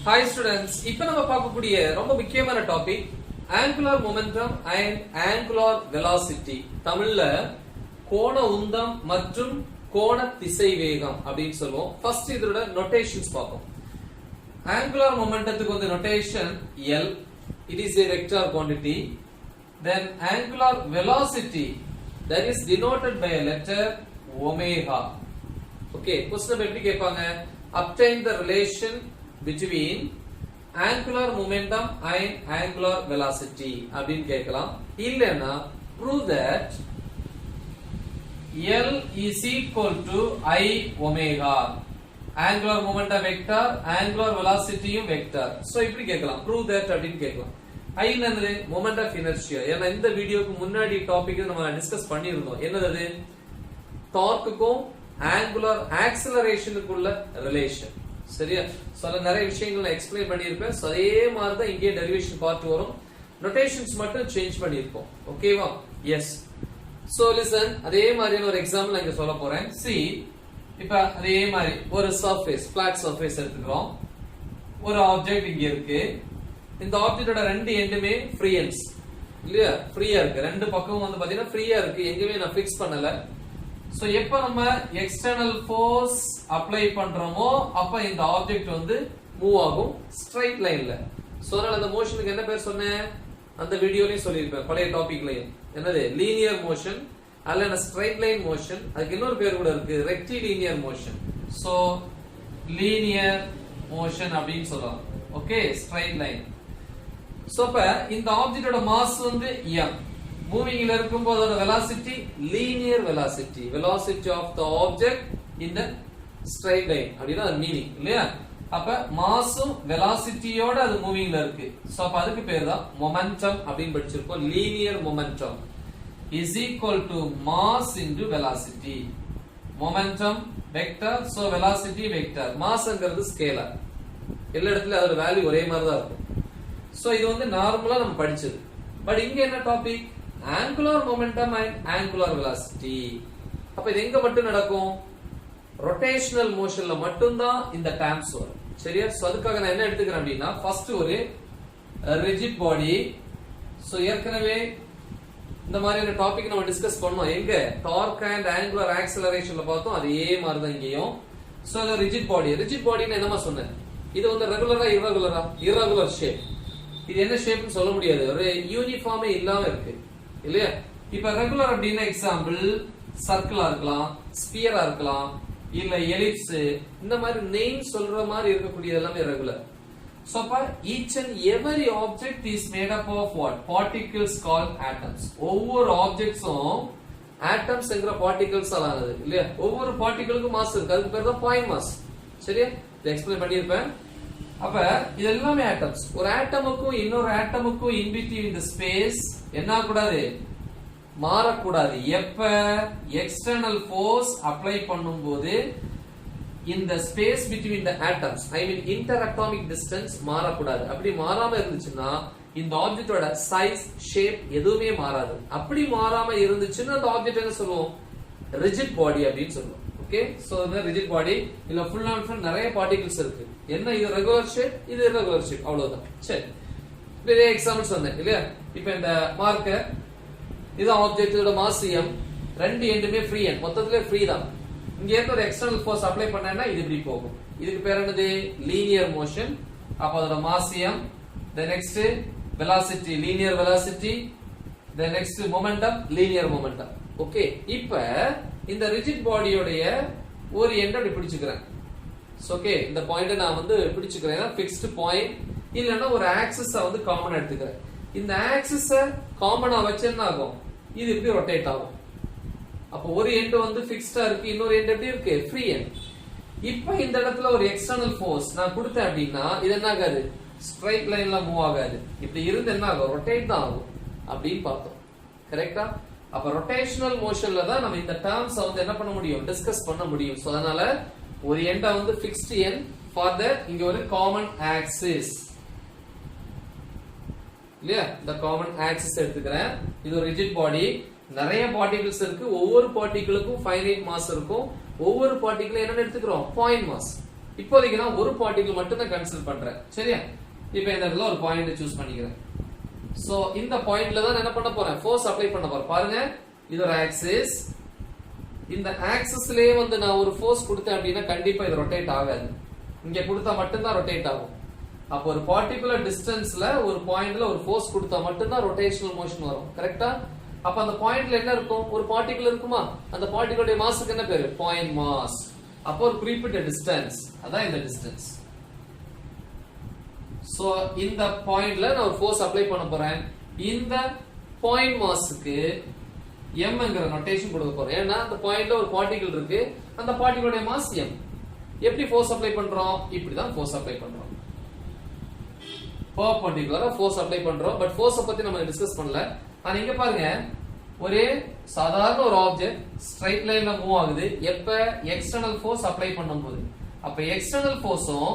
Hi students, இப்போ நம்ம பார்க்கக்கூடிய ரொம்ப முக்கியமான topic angular momentum and angular velocity. தமிழ்ல கோண உந்தம் மற்றும் கோண திசைவேகம் அப்படினு சொல்லுவோம். ஃபர்ஸ்ட் இதோட நோட்டேஷன்ஸ் பார்ப்போம். angular momentumக்கு வந்து notation L, it is a vector quantity. Then angular velocity, that is denoted by a letter omega. Okay, question எப்படி கேட்பாங்க? Obtain the relation between angular momentum and angular velocity அப்படினு கேட்கலாம். இல்லனா prove that L is equal to I omega. Angular momentum vector, angular velocity vector. So இப்படி கேட்கலாம். Prove that அப்படினு கேட்கலாம். I என்னது? Moment of inertia. ஏன்னா இந்த வீடியோக்கு முன்னாடி டாபிக் நம்ம டிஸ்கஸ் பண்ணியிருந்தோம். என்னது? டார்க்குக்கும் angular acceleration-க்குள்ள ரிலேஷன். சரியா? சோ நிறைய விஷயங்களை எக்ஸ்பிளைன் பண்ணியிருப்பேன். சோ அதே மாதிரி தான் இங்கே டெரிவேஷன் பார்ட் வரும். நோட்டேஷன்ஸ் மட்டும் சேஞ்ச் பண்ணியிருப்போம். ஓகேவா? எஸ். சோ லிசன், அதே மாதிரியான ஒரு எக்ஸாம்பிள் நான் இங்க சொல்ல போறேன். See, இப்ப அதே மாதிரி ஒரு சர்ஃபேஸ், ஃபிளாட் சர்ஃபேஸ் எடுத்துக்கிறோம். ஒரு ஆப்ஜெக்ட் இங்க இருக்கு. இந்த ஆப்ஜெக்ட்டோட ரெண்டு எண்டுமே ஃப்ரீ எண்ட்ஸ். இல்லையா? ஃப்ரீயா இருக்கு. ரெண்டு பக்கமும் வந்து பாத்தீங்கன்னா ஃப்ரீயா இருக்கு. எங்கேயுமே நான் ஃபிக்ஸ் பண்ணல. சோ எப்ப நம்ம எக்ஸ்டர்னல் ஃபோர்ஸ் அப்ளை பண்றோமோ அப்ப இந்த ஆப்ஜெக்ட் வந்து மூவ் ஆகும் ஸ்ட்ரைட் லைன்ல. சோ அதனால அந்த மோஷனுக்கு என்ன பேர் சொன்னேன்? அந்த வீடியோலயும் சொல்லியிருப்பேன், பழைய டாபிக்லயும். என்னது? லீனியர் மோஷன் அல்ல ஸ்ட்ரைட் லைன் மோஷன். அதுக்கு இன்னொரு பேர் கூட இருக்கு, rectilinear motion. So linear motion அப்படின்னு சொல்லலாம். Okay, straight line. சோ அப்ப இந்த ஆப்ஜெக்ட்டோட மாஸ் வந்து m. மூவிங்ல இருக்கும்போது அதோட velocity linear velocity, velocity of the object in the straight line அப்படினா அது மீனிங் இல்லையா? அப்ப மாஸும் வெலாசிட்டியோட அது மூவிங்ல இருக்கு. சோ அப்ப அதுக்கு பேர் தான் மொமெண்டம் அப்படினு படிச்சிருக்கோம். linear momentum is equal to mass into velocity. momentum vector, so velocity vector. மாஸ்ங்கிறது ஸ்கேலர். எல்லா இடத்துலயும் அதோட வேல்யூ ஒரே மாதிரி தான் இருக்கும். சோ இது வந்து நார்மலா நம்ம படிச்சது. பட் இங்க என்ன topic? angular momentum and angular velocity. அப்ப இது எங்க மட்டும் நடக்கும்? rotational motionல மட்டும் தான் இந்த terms வரும். சரியா? சோ அதுக்காக நான் என்ன எடுத்துக்கிறேன் அப்படினா, ஃபர்ஸ்ட் ஒரு rigid body. சோ ஏற்கனவே இந்த மாதிரியான டாபிக் நம்ம டிஸ்கஸ் பண்ணோம். எங்க? torque and angular accelerationல பார்த்தோம். அதே மாதிரி தான் இங்கேயும். சோ அது rigid body. rigid body னா என்னமா சொன்னேன்? இது வந்து ரெகுலரா irregular-ஆ? irregular shape. இது என்ன ஷேப்னு சொல்ல முடியாது, ஒரு யூனிஃபார்மே இல்லாம இருக்கு இல்லையா? இப்ப ரெகுலர் அப்படின்னா எக்ஸாம்பிள் சர்க்கிளா இருக்கலாம், ஸ்பியரா இருக்கலாம், இல்ல எலிப்ஸ், இந்த மாதிரி நேம் சொல்ற மாதிரி இருக்கக்கூடிய எல்லாமே ரெகுலர். சோ அப்ப each and every object is made up of what? Particles called atoms. ஒவ்வொரு ஆப்ஜெக்ட்ஸும் ஆட்டம்ஸ்ங்கற பார்ட்டிகிள்ஸ் ஆனது இல்லையா? ஒவ்வொரு பார்ட்டிகிளுக்கும் மாஸ் இருக்கு. அதுக்கு பேர் தான் பாயிண்ட் மாஸ். சரியா? இத எக்ஸ்பிளைன் பண்ணியிருப்பேன். அப்ப இது எல்லாமே ஆட்டம்ஸ். ஒரு ஆட்டமுக்கும் இன்னொரு ஆட்டமுக்கும் இன் பிட்வீன் இந்த ஸ்பேஸ் என்ன கூடாது? மாறக்கூடாது. எப்ப எக்ஸ்டர்னல் ஃபோர்ஸ் அப்ளை பண்ணும்போது இந்த space between the atoms, I mean inter atomic distance மாறக்கூடாது. அப்படி மாறாம இருந்துச்சுன்னா இந்த ஆப்ஜெக்ட்டோட சைஸ், ஷேப் எதுவுமே மாறாது. அப்படி மாறாம இருந்துச்சுன்னா அந்த ஆப்ஜெக்ட் என்ன சொல்லுவோம்? ரிஜிட் பாடி அப்படின்னு சொல்லுவோம். ஓகே, சோ இந்த ரிஜிட் பாடி இல்ல ஃபுல் அண்ட் ஃபுல் நிறைய பார்ட்டிகிள்ஸ் இருக்கு. என்ன? இது ரெகுலர் ஷேப், இது irregular ஷேப், அவ்வளவுதான். சரி, இதே எக்ஸாம்பிள் சொன்னேன் இல்லையா? இப்போ இந்த மார்க்கர் இது ஆப்ஜெக்ட்டோட மாஸ் m, ரெண்டு எண்டுமே ஃப்ரீ எண்ட், மொத்தத்துல ஃப்ரீ தான். இங்க இருந்து ஒரு எக்ஸ்டர்னல் ஃபோர்ஸ் அப்ளை பண்ணேன்னா இது இப்படி போகும். இதுக்கு பேர் என்னது? Linear motion. அப்ப அதோட mass m, the next velocity linear velocity, the next momentum linear momentum. Okay, இப்போ இந்த ரிஜிட் பாடியோடைய ஒரு எண்ட் அப்படி பிடிச்சுக்கிறேன். ஓகே, இந்த பாயிண்ட நான் வந்து பிடிச்சுக்கிறேன், ஃபிக்ஸ்ட் பாயிண்ட். இல்லனா ஒரு ஆக்சிஸ் வந்து காமனா எடுத்துக்கிறேன். இந்த ஆக்சிஸ காமனா வச்சு என்ன ஆகும்? இது இப்படி ரொட்டேட் ஆகும். அப்ப ஒரு எண்ட் வந்து ஃபிக்ஸ்டா இருக்கு, இன்னொரு எண்ட் எப்படி இருக்கு? Free end. இப்போ இந்த இடத்துல ஒரு எக்ஸ்டர்னல் ஃபோர்ஸ் நான் கொடுத்தேன் அப்படின்னா இது என்ன ஆகாது? ஸ்ட்ரைட் லைன்ல மூவ் ஆகாது. இப்படி இருந்து என்ன ஆகும்? ரொட்டேட் தான் ஆகும் அப்படின்னு பார்த்தோம். கரெக்ட்டா? அப்ப ரொட்டேஷனல் மோஷன்ல தான் நம்ம இந்த டேர்ம்ஸ் வந்து என்ன பண்ண முடியும்? டிஸ்கஸ் பண்ண முடியும். சோ அதனால ஒரு எண்ட வந்து ஃபிக்ஸ்ட் எண்ட், ஃபார் தட் இங்க ஒரு காமன் ஆக்சிஸ் இல்லையா? இந்த காமன் ஆக்சிஸ் எடுத்துக்கிறேன். இது ஒரு ரிஜிட் பாடி, நிறைய பார்ட்டிகிள்ஸ் இருக்கு. ஒவ்வொரு பார்ட்டிகிளுக்கும் ஃபைனைட் மாஸ் இருக்கும். ஒவ்வொரு பார்ட்டிகிளும் என்ன எடுத்துக்கிறோம்? Point mass. இப்போதைக்கு நான் ஒரு பார்ட்டிகிள் மட்டும் தான் கன்சிடர் பண்றேன். சரியா? இப்போ இந்த இடத்துல ஒரு பாயிண்ட் சூஸ் பண்ணிக்கிறேன். சோ இந்த பாயிண்ட்ல தான் என்ன பண்ண போறேன்? ஃபோர்ஸ் அப்ளை பண்ண போறேன். பாருங்க, இது ஒரு ஆக்சிஸ். இந்த ஆக்சிஸ்லயே வந்து நான் ஒரு ஃபோர்ஸ் கொடுத்தேன் அப்படின்னா கண்டிப்பா இது ரொட்டேட் ஆகாது. இங்க கொடுத்தா மட்டும் தான் ரொட்டேட் ஆகும். அப்போ ஒரு பார்ட்டிகுலர் டிஸ்டன்ஸ்ல ஒரு பாயிண்ட்ல ஒரு ஃபோர்ஸ் கொடுத்தா மட்டும் தான் ரொட்டேஷனல் மோஷன் வரும். கரெக்ட்டா? அப்ப அந்த பாயிண்ட்ல என்ன இருக்கும்? ஒரு பார்ட்டிகிள் இருக்குமா? அந்த பார்ட்டிகிளுடைய மாஸ்க்கு என்ன பேரு? Point mass. அப்போ ஒரு குறிப்பிட்ட டிஸ்டன்ஸ், அதான் இந்த டிஸ்டன்ஸ். சோ இந்த பாயிண்ட்ல நான் ஒரு ஃபோர்ஸ் அப்ளை பண்ண போறேன். இந்த பாயிண்ட் மாஸ்க்கு m என்கிற நோட்டேஷன் கொடுக்க போறேன். ஏன்னா அந்த பாயிண்ட்ல ஒரு பார்ட்டிகிள் இருக்கு, அந்த பார்ட்டிகிளுடைய மாஸ் m. எப்படி ஃபோர்ஸ் அப்ளை பண்றோம்? இப்படி தான் ஃபோர்ஸ் அப்ளை பண்றோம். பெர்பெண்டிகுலரா ஃபோர்ஸ் அப்ளை பண்றோம். பட் ஃபோர்ஸ் பத்தி நம்ம டிஸ்கஸ் பண்ணல. ஆனா இங்க பாருங்க, ஒரே சாதாரண ஒரு ஆப்ஜெக்ட் ஸ்ட்ரைட் லைன்ல மூவ் ஆகுது. எப்ப? எக்ஸ்டர்னல் ஃபோர்ஸ் அப்ளை பண்ணும்போது. அப்ப எக்ஸ்டர்னல் ஃபோர்ஸும்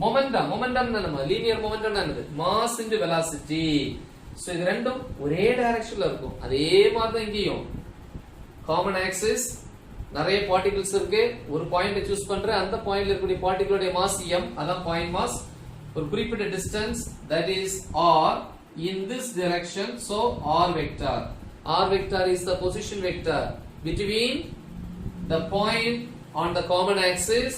மொமெண்டம், மொமெண்டம் நம்ம லீனியர் மொமெண்டம் என்னது? Mass into velocity. சோ இது ரெண்டும் ஒரே டைரக்ஷன்ல இருக்கும். அதே மாதிரி தான் இங்கேயும் காமன் ஆக்சிஸ், நிறைய பார்ட்டிகிள்ஸ் இருக்கு. ஒரு பாயிண்ட் சூஸ் பண்றேன், அந்த பாயிண்ட்ல இருக்கக்கூடிய பார்ட்டிகிளுடைய மாஸ் m, அதான் பாயிண்ட் மாஸ். ஒரு குறிப்பிட்ட distance, that is r in this direction, so r vector. R vector is the position vector between the point on the common axis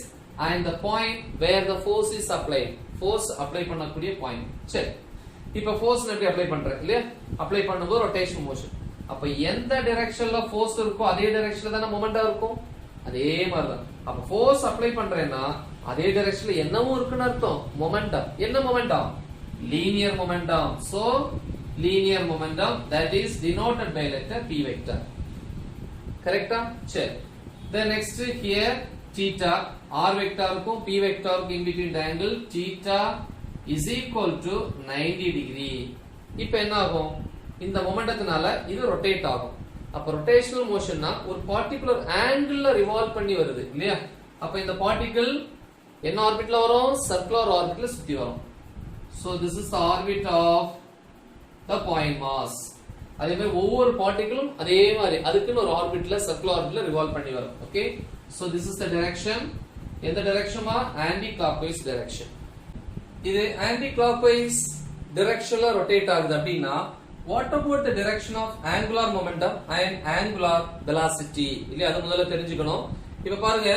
and the point where the force is applied. Force apply பண்ணக்கூடிய point. சரி, இப்போ force எப்படி apply பண்றேன் இல்லையா? Apply பண்ணும்போது rotation motion. அப்ப எந்த டைரக்ஷன்ல force இருக்கோ அதே டைரக்ஷன்ல தான மொமெண்டம் இருக்கும். அதே மாதிரி தான். அப்ப force அப்ளை பண்றேன்னா அதே டைரக்ஷன்ல என்னவும் இருக்குன்னு அர்த்தம். மொமெண்டம். என்ன momentum? Linear momentum. So linear momentum, that is denoted by letter p vector. Correct? Check. Then next here theta, r vector க்கும் p vector க்கும் in between the angle theta is equal to 90 degree. இப்போ என்ன ஆகும்? இந்த மொமெண்டத்தினால இது rotate ஆகும். அப்ப rotational மோஷன்னா ஒரு பார்ட்டிகுலர் ஆங்கிள்ல ரிவால்வ் பண்ணி வருது இல்லையா? அப்ப இந்த பார்ட்டிகிள் என்ன ஆர்பிட்ல வரும்? சர்க்குலர் ஆர்பிட்ல சுத்தி வரும். So this is the orbit of the point mass. அதே மாதிரி ஒவ்வொரு பார்ட்டிகிளும் அதே மாதிரி அதுக்குன்னு ஒரு ஆர்பிட்ல சர்க்குலர் ஆர்பிட்ல ரிவால்வ் பண்ணி வரும். Okay, so this is the direction. எந்த டைரக்ஷனா? Anti clockwise direction. இது ஆன்டி கிளாக்வைஸ் டைரக்ஷன்ல ரொட்டேட் ஆகுது அப்படினா what about the direction of angular momentum and angular velocity? இல்ல அது முதல்ல தெரிஞ்சுக்கணும். இப்ப பாருங்க,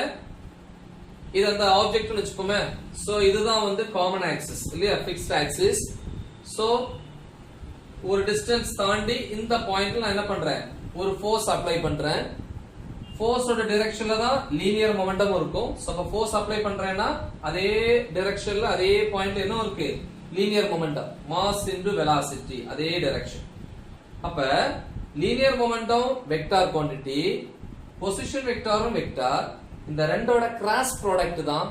இது அந்த ஆப்ஜெக்ட்னு வெச்சுக்கோமே. சோ இதுதான் வந்து காமன் ஆக்சிஸ் இல்லையா? Fixed axis. சோ ஒரு டிஸ்டன்ஸ் தாண்டி இந்த பாயிண்ட்ல நான் என்ன பண்றேன்? ஒரு ஃபோர்ஸ் அப்ளை பண்றேன். ஃபோர்ஸோட டைரக்ஷன்ல தான் லீனியர் மொமெண்டம் இருக்கும். சோ அப்ப ஃபோர்ஸ் அப்ளை பண்றேன்னா அதே டைரக்ஷன்ல அதே பாயிண்ட்ல என்ன இருக்கு? Linear momentum, mass into velocity, அதே டைரக்ஷன். அப்ப linear momentum vector quantity, position வெக்டாரும் வெக்டார். இந்த ரெண்டோட கிராஸ் ப்ராடக்ட் தான்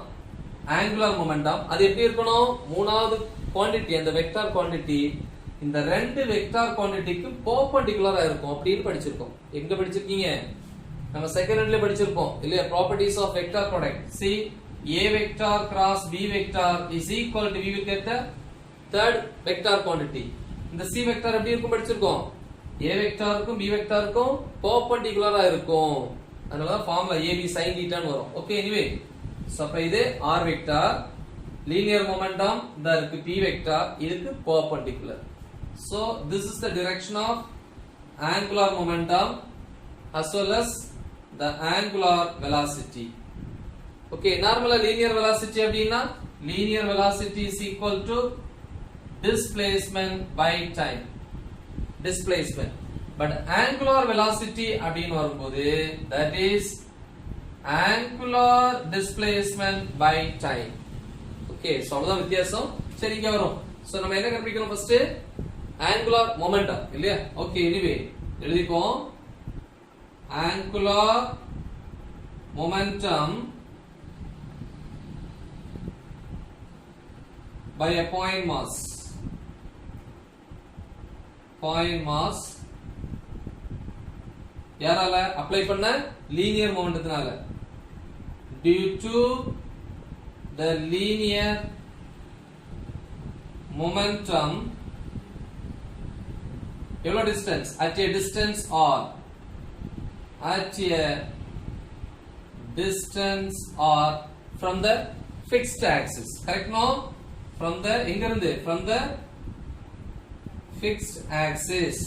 ஆங்குலர் மொமெண்டம். அது எப்படி இருக்கணும்? மூணாவது குவாண்டிட்டி, அந்த வெக்டார் குவாண்டிட்டி இந்த ரெண்டு வெக்டார் குவாண்டிட்டிக்கு பெர்பெண்டிகுலரா இருக்கும் அப்படின்னு படிச்சிருக்கோம். எங்க படிச்சிருக்கீங்க? நம்ம செகண்ட் இயர்ல படிச்சிருப்போம் இல்லையா? Properties of vector product. See, a vector cross b vector is equal to, we will get the third vector quantity. இந்த c vector எப்படி இருக்கும் படிச்சிருக்கோம்? a vectorக்கும் b vectorக்கும் பெர்பெண்டிகுலரா இருக்கும். அதனால தான் ஃபார்முலா ab sin θ ன்னு வரும். ஓகே, எனிவே சோ அப்ப இது r vector, linear momentum, இந்த இருக்கு p vector, இதுக்கு perpendicular. So this is the direction of angular momentum as well as the angular velocity. Okay, normal linear velocity அப்படினா linear velocity is equal to displacement by time. Displacement. But angular velocity அப்படினு வரும்போது that is angular displacement by time. Okay, so அவ்வளவுதான் வித்தியாசம். சரி, இங்க வரும். So நம்ம என்ன கண்டுபிடிக்கணும்? ஃபர்ஸ்ட் angular momentum இல்லையா? ஓகே, எனிவே எழுதிப்போம். angular momentum by a point mass. Point mass யாரால அப்ளை பண்ண? லீனியர் மொமெண்டத்தினால. due to the linear momentum எவ்வளவு distance? at a distance r. At a distance r from the fixed axis. Correct no? From the எங்க இருந்து? From the fixed axis.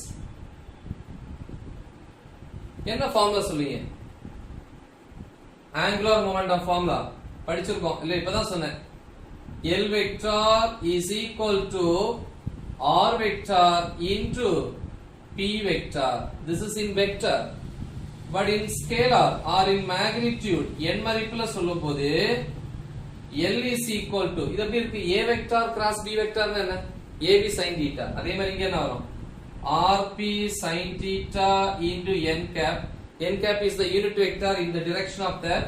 என்ன formula சொல்லுங்க? angular momentum formula படிச்சிருக்கோம் இல்ல இப்பதான் சொன்னேன். L vector is equal to R vector into P vector. This is in vector. But in scalar or in magnitude n மதிப்புல சொல்லும்போது L is equal to இது எப்படி இருக்கு? A vector cross B vector என்ன? AB sin theta. அதே மாதிரி இங்க என்ன வரும்? RP sin theta into n cap. N cap is the unit vector in the direction of that.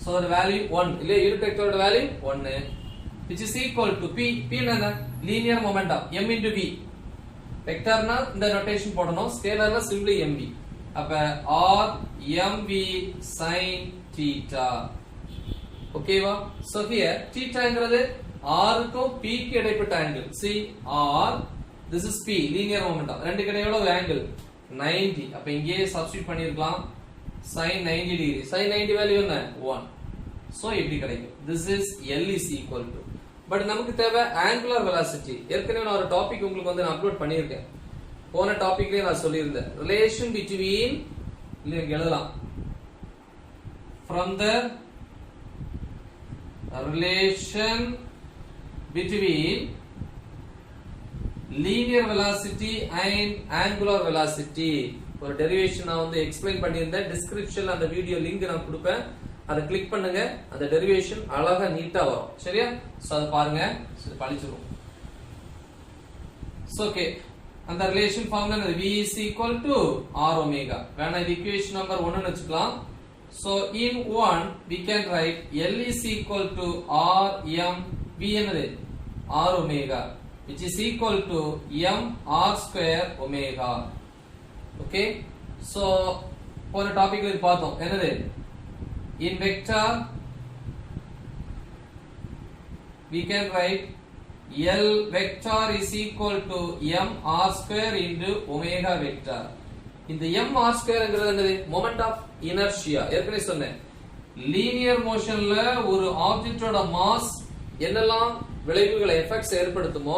So the value 1. இல்ல unit vector ஓட value 1. Which is equal to P. P என்ன? Linear momentum. M into V. Vector na இந்த notation போடணும். Scalar na simply MV. அப்ப R MV sin theta. ஓகேவா? So here theta என்கிறது R க்கும் P க்கு இடைப்பட்ட angle. See R, this is P, linear momentum. ரெண்டுக்கு இடையில எவ்வளவு angle? 90. அப்ப இங்கேயே substitute பண்ணிருக்கலாம். sin 90 degree. sin 90 value என்ன? 1. So எப்படி கிடைக்கும்? This is L is equal to. But நமக்கு தேவை angular velocity. ஏற்கனவே நான் ஒரு டாபிக் உங்களுக்கு வந்து நான் அப்லோட் பண்ணியிருக்கேன். போன டாபிக்லயே நான் சொல்லியிருந்தேன். relation between இல்ல எழுதலாம். From the relation between linear velocity and angular velocity ஒரு டெரிவேஷன் நான் வந்து எக்ஸ்பிளைன் பண்ணியிருந்தேன். டிஸ்கிரிப்ஷன்ல அந்த வீடியோ லிங்க் நான் கொடுப்பேன். அதை கிளிக் பண்ணுங்க. அந்த டெரிவேஷன் அழகா நீட்டா வரும். சரியா? சோ அத பாருங்க. சோ படிச்சிரோம். So okay. அந்த ரிலேஷன் ஃபார்முலா என்னது? V is equal to R omega. வேணா இது ஈக்குவேஷன் நம்பர் 1 ன்னு வெச்சுக்கலாம். So in 1 we can write L is equal to R M V என்னது? R omega, which is equal to M R square omega. Okay, so போன டாபிக்ல இது பார்த்தோம். என்னது? In vector we can write L vector is equal to M R square into omega vector. இந்த M R square என்கிறது என்னது? Moment of inertia. ஏற்கனவே சொன்னேன். லீனியர் மோஷன்ல ஒரு ஆப்ஜெக்ட்டோட மாஸ் என்னெல்லாம் விளைவுகளை எஃபெக்ட்ஸ் ஏற்படுத்துமோ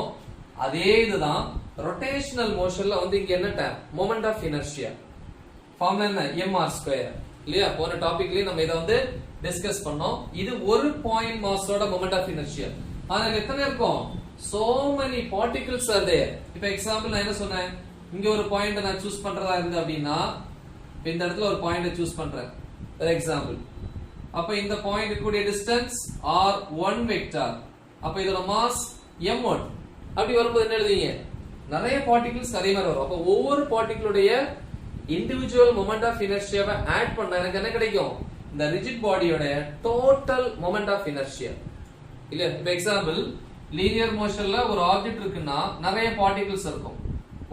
அதே இதுதான் ரொட்டேஷனல் மோஷன்ல வந்து இங்க என்ன time? Moment of inertia. Formula என்ன? mr square. இல்லையா? போன டாபிக்லயே நம்ம இத வந்து டிஸ்கஸ் பண்ணோம். இது ஒரு பாயிண்ட் மாஸோட மொமெண்ட் ஆஃப் இனர்ஷியா. ஆனா எத்தனை இருக்கும்? so many particles are there. இப்போ எக்ஸாம்பிள் நான் என்ன சொன்னேன்? இங்க ஒரு பாயிண்ட் நான் சூஸ் பண்றதா இருந்து அப்படினா இந்த இடத்துல ஒரு பாயிண்ட் சூஸ் பண்றேன். ஃபார் எக்ஸாம்பிள் அப்ப இந்த பாயிண்ட் கூடிய டிஸ்டன்ஸ் r1 வெக்டார். அப்ப இதோட மாஸ் m1. அப்படி வரும்போது என்ன எழுதுவீங்க? நிறைய பார்ட்டிகிள்ஸ் அதே மாதிரி வரும். அப்ப ஒவ்வொரு பார்ட்டிகிளுடைய இண்டிவிஜுவல் மொமெண்ட் ஆஃப் இனர்ஷியாவை ஆட் பண்ணா எனக்கு என்ன கிடைக்கும்? இந்த ரிஜிட் பாடியோட டோட்டல் மொமெண்ட் ஆஃப் இனர்ஷியா. இல்ல இப்ப எக்ஸாம்பிள் லீனியர் மோஷன்ல ஒரு ஆப்ஜெக்ட் இருக்குன்னா நிறைய பார்ட்டிகிள்ஸ் இருக்கும்.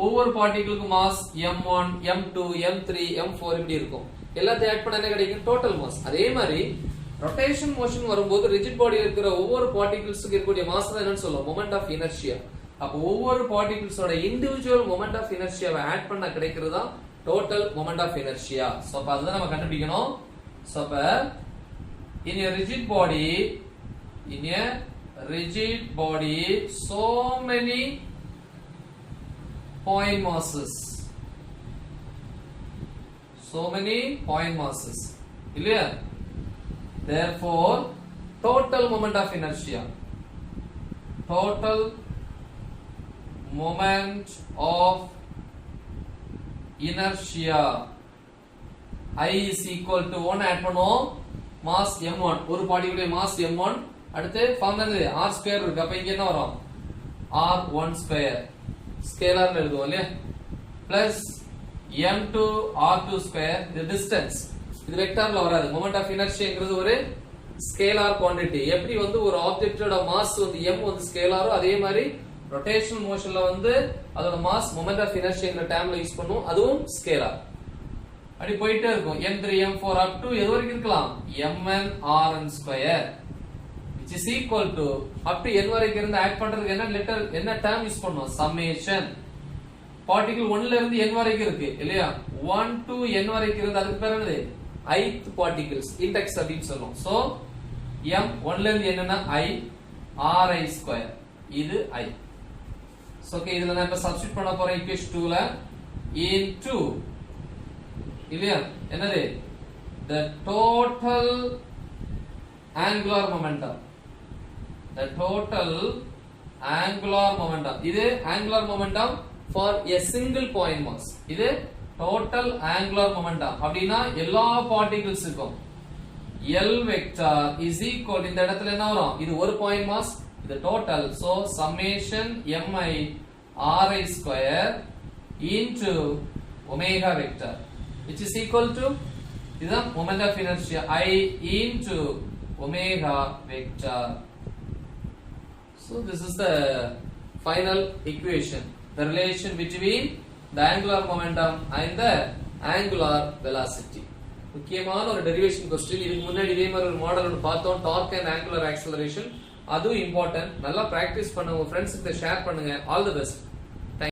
ஒவ்வொரு பார்ட்டிகிளுக்கு mass m1, m2, m3, m4 இப்படி இருக்கும். எல்லாத்தையும் ஆட் பண்ணா என்ன கிடைக்கும்? Total mass. அதே மாதிரி ரொட்டேஷன் மோஷன் வரும்போது ரிஜிட் பாடியில் இருக்கிற ஒவ்வொரு பார்ட்டிகிள்ஸ்க்கு இருக்கக்கூடிய மாஸ் தான் என்னன்னு சொல்லுவோம்? Moment of inertia. அப்ப ஒவ்வொரு பார்ட்டிகிள்ஸோட இண்டிவிஜுவல் மொமெண்ட் ஆஃப் இனர்ஷியாவை ஆட் பண்ணா கிடைக்கிறது தான் total moment of inertia. So அப்ப அதுதான் நம்ம கண்டுபிடிக்கணும். சோ அப்ப in a rigid body so many point masses. So many point masses. இல்லையா? Therefore total moment of inertia. Total moment of inertia I is equal to 1 add பண்ணுவோம். mass m1 ஒரு particular mass m1. அடுத்து formula என்னது? r square இருக்கு. அப்ப இங்க என்ன வரும்? r1 square. ஸ்கேலார்ல எழுதுவோம் இல்லையா? Plus m2 r2 square. இது டிஸ்டன்ஸ். இது வெக்டார்ல வராது. மொமெண்ட் ஆஃப் இனர்ஷியாங்கிறது ஒரு ஸ்கேலார் குவாண்டிட்டி. எப்படி வந்து ஒரு ஆப்ஜெக்ட்டோட மாஸ் வந்து m வந்து ஸ்கேலாரோ அதே மாதிரி ரொட்டேஷனல் மோஷன்ல வந்து அதோட மாஸ் மொமெண்ட் ஆஃப் இனர்ஷியாங்கிற டேர்ம்ல யூஸ் பண்ணுவோம். அதுவும் ஸ்கேலார். அப்படி போயிட்டே இருக்கும். m3 m4 up to எது வரைக்கும் இருக்கலாம்? mn rn square which is equal to up to n வரைக்கும் இருந்து ஆட் பண்றதுக்கு என்ன லெட்டர் என்ன டேர்ம் யூஸ் பண்ணுவோம்? சம்மேஷன். பார்ட்டிகிள் 1ல இருந்து n வரைக்கும் இருக்கு இல்லையா? 1 to n வரைக்கும் இருந்து அதுக்கு பேர் என்னது? ith particles index அப்படினு சொல்றோம். சோ m 1 ல இருந்து என்னன்னா I ri ஸ்கொயர் இது I. சோ ஓகே இதுல நான் இப்ப சப்ஸ்டிட்யூட் பண்ண போறேன் ஈக்குவேஷன் 2 ல into இல்லையா என்னது the total angular momentum இது angular momentum for a single point mass இது total angular momentum அப்படினா எல்லா particles க்கும் L vector is equal இந்த இடத்துல என்ன வரும் இது ஒரு point mass இது total so summation mi ri square into omega vector which is equal to இதுதான் moment of inertia I into omega vector. So this is the final equation, the relation between the angular momentum and the angular velocity. முக்கியமான ஒரு derivation question இதுக்கு முன்னாடி இதே மாதிரி ஒரு model ஒன்னு பார்த்தோம் டார்க் அண்ட் ஆங்குலர் ஆக்ஸலரேஷன் அதுவும் இம்பார்ட்டன்ட் நல்லா பிராக்டீஸ் பண்ணுங்க உங்க ஃப்ரெண்ட்ஸ்க்கு ஷேர் பண்ணுங்க ஆல் தி பெஸ்ட்